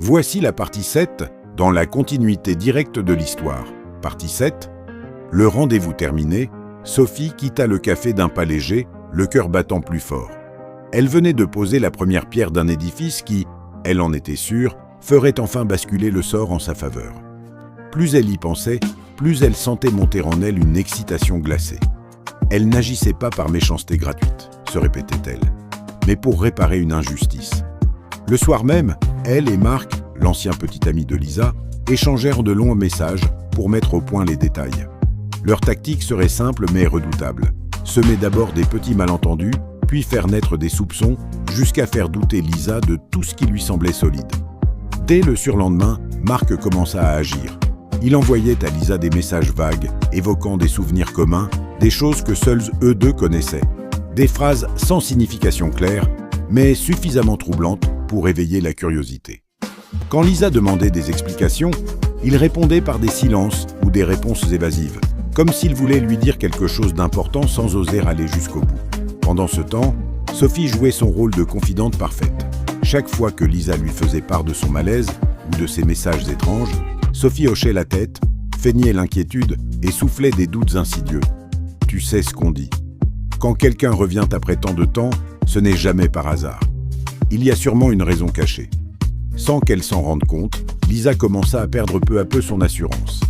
Voici la partie 7, dans la continuité directe de l'histoire. Partie 7. Le rendez-vous terminé, Sophie quitta le café d'un pas léger, le cœur battant plus fort. Elle venait de poser la première pierre d'un édifice qui, elle en était sûre, ferait enfin basculer le sort en sa faveur. Plus elle y pensait, plus elle sentait monter en elle une excitation glacée. Elle n'agissait pas par méchanceté gratuite, se répétait-elle, mais pour réparer une injustice. Le soir même, elle et Marc, l'ancien petit ami de Lisa, échangèrent de longs messages pour mettre au point les détails. Leur tactique serait simple mais redoutable. Semer d'abord des petits malentendus, puis faire naître des soupçons, jusqu'à faire douter Lisa de tout ce qui lui semblait solide. Dès le surlendemain, Marc commença à agir. Il envoyait à Lisa des messages vagues, évoquant des souvenirs communs, des choses que seuls eux deux connaissaient. Des phrases sans signification claire, mais suffisamment troublantes pour éveiller la curiosité. Quand Lisa demandait des explications, il répondait par des silences ou des réponses évasives, comme s'il voulait lui dire quelque chose d'important sans oser aller jusqu'au bout. Pendant ce temps, Sophie jouait son rôle de confidente parfaite. Chaque fois que Lisa lui faisait part de son malaise ou de ses messages étranges, Sophie hochait la tête, feignait l'inquiétude et soufflait des doutes insidieux. Tu sais ce qu'on dit. Quand quelqu'un revient après tant de temps, ce n'est jamais par hasard. Il y a sûrement une raison cachée. Sans qu'elle s'en rende compte, Lisa commença à perdre peu à peu son assurance.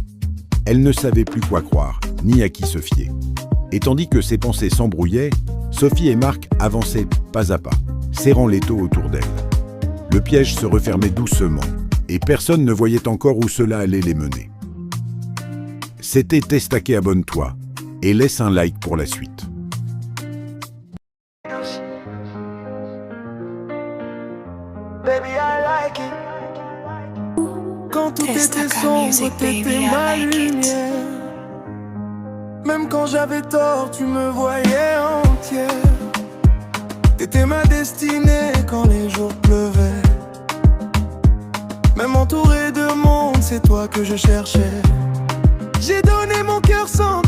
Elle ne savait plus quoi croire, ni à qui se fier. Et tandis que ses pensées s'embrouillaient, Sophie et Marc avançaient pas à pas, serrant l'étau autour d'elle. Le piège se refermait doucement, et personne ne voyait encore où cela allait les mener. C'était Testaquet, abonne-toi, et laisse un like pour la suite. Baby, I like it. Quand tout était sombre, t'étais ma lumière. Même quand j'avais tort, tu me voyais entière. T'étais ma destinée quand les jours pleuvaient. Même entouré de monde, c'est toi que je cherchais. J'ai donné mon cœur sans